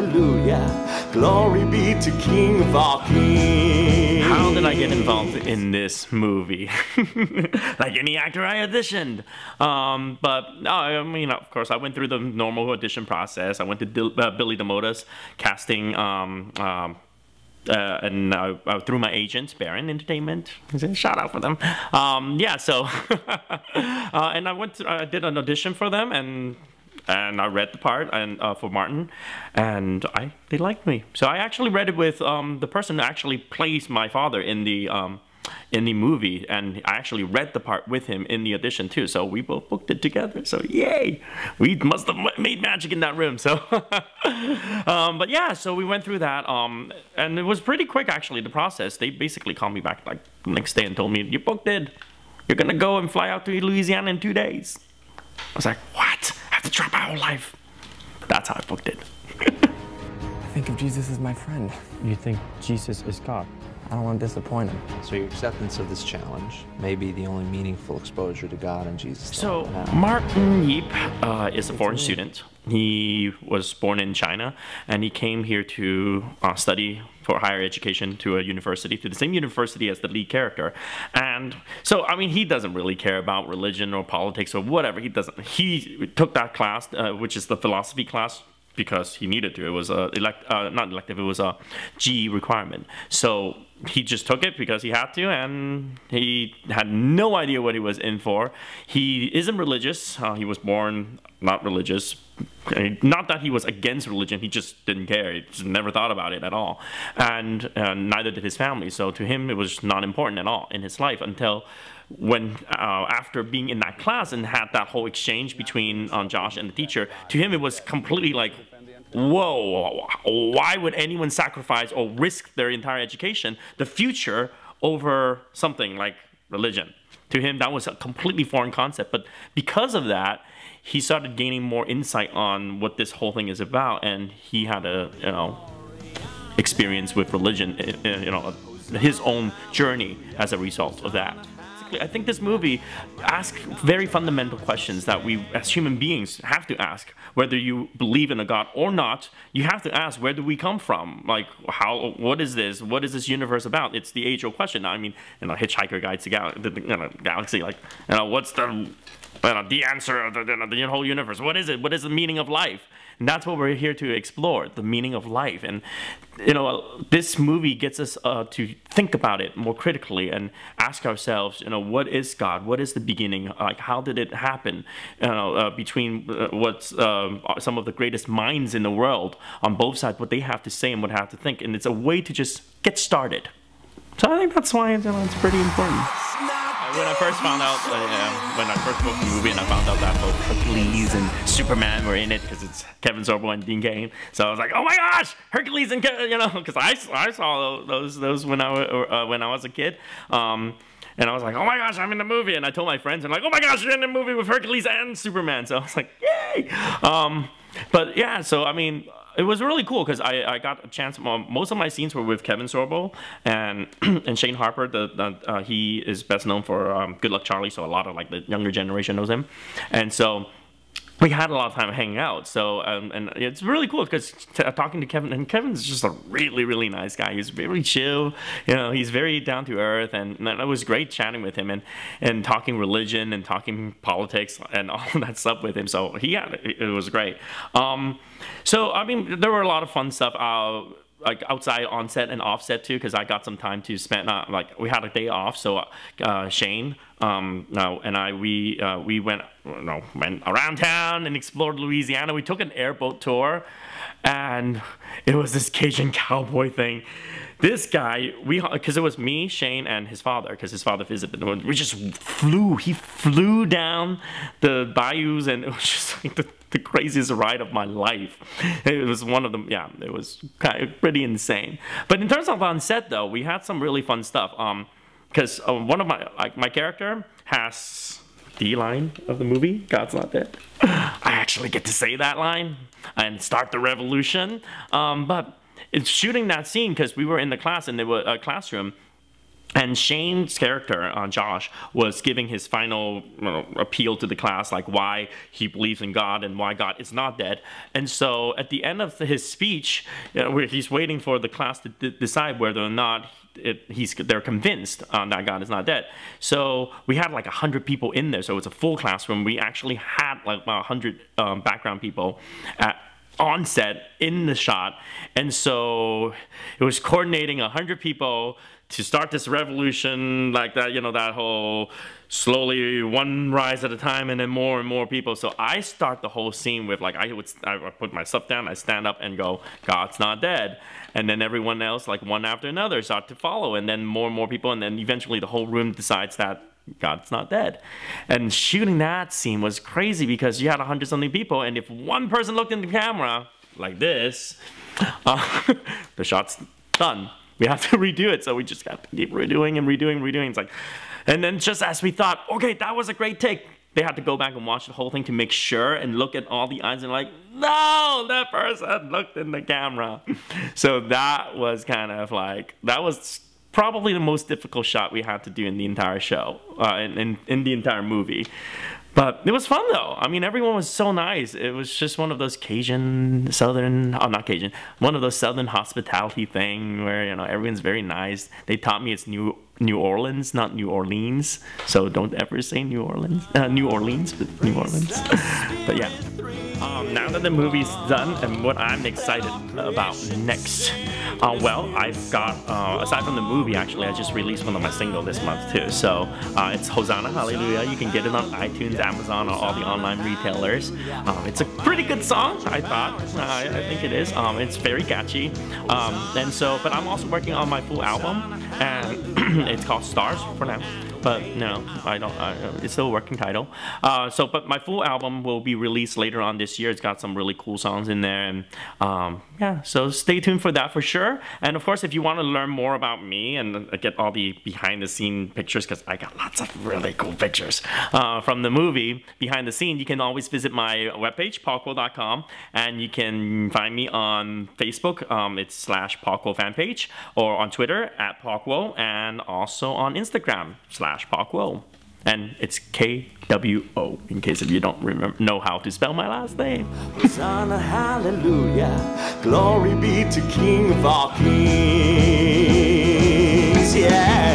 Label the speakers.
Speaker 1: hallelujah, glory be to King of all kings.
Speaker 2: How did I get involved in this movie? Like any actor I auditioned. But I mean, of course, I went through the normal audition process. I went to Billy DeModa's casting and through my agent, Baron Entertainment. Shout out for them. Yeah, so and I did an audition for them, and I read the part and for Martin, and they liked me. So I actually read it with the person who actually plays my father in the movie, and I actually read the part with him in the audition too. So we both booked it together. So yay, we must have made magic in that room. So, but yeah, so we went through that, and it was pretty quick actually. The process. They basically called me back like the next day and told me, "You booked it. You're gonna go and fly out to Louisiana in 2 days." I was like, "What? I have to drop my whole life?" That's how I booked it.
Speaker 3: I think of Jesus as my friend.
Speaker 4: You think Jesus is God?
Speaker 3: I don't want to disappoint him.
Speaker 5: So your acceptance of this challenge may be the only meaningful exposure to God and Jesus.
Speaker 2: So Martin Yip is a foreign student. He was born in China, and he came here to study for higher education to a university, to the same university as the lead character. And so, I mean, he doesn't really care about religion or politics or whatever. He doesn't. He took that class, which is the philosophy class, because he needed to. It was not elective, it was a GE requirement. So he just took it because he had to, and he had no idea what he was in for. He isn't religious. He was born not religious. Not that he was against religion, he just didn't care. He just never thought about it at all. And neither did his family. So to him, it was not important at all in his life until when after being in that class and had that whole exchange between Josh and the teacher, to him it was completely like, whoa, why would anyone sacrifice or risk their entire education, the future, over something like religion? To him, that was a completely foreign concept. But because of that, he started gaining more insight on what this whole thing is about, and he had a experience with religion, his own journey as a result of that. I think this movie asks very fundamental questions that we as human beings have to ask. Whether you believe in a God or not, you have to ask, where do we come from? Like, what is this? What is this universe about? It's the age-old question. I mean, Hitchhiker Guide to the Galaxy, like, what's the answer of the whole universe? What is it? What is the meaning of life? And that's what we're here to explore, the meaning of life. And this movie gets us to think about it more critically and ask ourselves, what is God? What is the beginning? Like, how did it happen? Between what's some of the greatest minds in the world on both sides, what they have to say and what they have to think. And it's a way to just get started. So I think that's why it's pretty important. When I first found out, when I first booked the movie and I found out that both Hercules and Superman were in it, because it's Kevin Sorbo and Dean Cain, so I was like, oh my gosh, Hercules and because I saw those when I was a kid, and I was like, oh my gosh, I'm in the movie, and I told my friends, and like, oh my gosh, you're in the movie with Hercules and Superman, so I was like, yay! But yeah, so I mean, it was really cool because I got a chance. Most of my scenes were with Kevin Sorbo and Shane Harper. He is best known for Good Luck Charlie, so a lot of like the younger generation knows him, and so we had a lot of time hanging out. So and it's really cool because talking to Kevin, and Kevin's just a really, really nice guy. He's very chill, he's very down to earth, and it was great chatting with him and talking religion and talking politics and all that stuff with him. So it was great. So I mean, there were a lot of fun stuff. Like outside on set and off set too, because I got some time to spend. Like we had a day off, so Shane and we went around town and explored Louisiana. We took an airboat tour, and it was this Cajun cowboy thing. This guy, because it was me, Shane, and his father, because his father visited. We just flew. He flew down the bayous, and it was just like the craziest ride of my life. It was one of them. Yeah, it was kind of pretty insane. But in terms of on set, though, we had some really fun stuff. Because one of my character has the line of the movie, God's Not Dead. I actually get to say that line and start the revolution. But it's shooting that scene, because we were in the class and there was a classroom, And Shane's character, Josh, was giving his final appeal to the class, like why he believes in God and why God is not dead. And so at the end of his speech, where he's waiting for the class to decide whether or not they're convinced that God is not dead. So we had like 100 people in there, so it was a full classroom. We actually had like about 100 background people on set in the shot. And so it was coordinating 100 people to start this revolution, like that, that whole slowly one rise at a time and then more and more people. So I start the whole scene with like, I put myself down, I stand up and go, God's not dead. And then everyone else, like one after another, start to follow. And then more and more people. And then eventually the whole room decides that God's not dead. And shooting that scene was crazy because you had 100-something people. And if one person looked in the camera like this, the shot's done. We have to redo it, so we just got to keep redoing and redoing. It's like, and then just as we thought, okay, that was a great take, they had to go back and watch the whole thing to make sure and look at all the eyes and like, no, that person looked in the camera. So that was kind of like, that was probably the most difficult shot we had to do in the entire show, in the entire movie. But it was fun though. I mean, everyone was so nice. It was just one of those one of those Southern hospitality thing where, everyone's very nice. They taught me it's New Orleans, not New Orleans. So don't ever say New Orleans, but New Orleans. But yeah, now that the movie's done and what I'm excited about next, well, I've got, aside from the movie, actually, I just released one of my singles this month too. So it's Hosanna Hallelujah. You can get it on iTunes, Amazon, or all the online retailers. It's a pretty good song, I thought. I think it is. It's very catchy. But I'm also working on my full album, and it's called Stars for now. But no, I don't. It's still a working title. But my full album will be released later on this year. It's got some really cool songs in there, and yeah. So stay tuned for that for sure. And of course, if you want to learn more about me and get all the behind-the-scene pictures, because I got lots of really cool pictures from the movie behind the scene, you can always visit my webpage, paulquo.com, and you can find me on Facebook. It's /paulquo fan page, or on Twitter @paulquo, and also on Instagram /paulquo. And it's KWO, in case if you don't know how to spell my last name.
Speaker 1: Hosanna, hallelujah, glory be to King of all kings, yeah.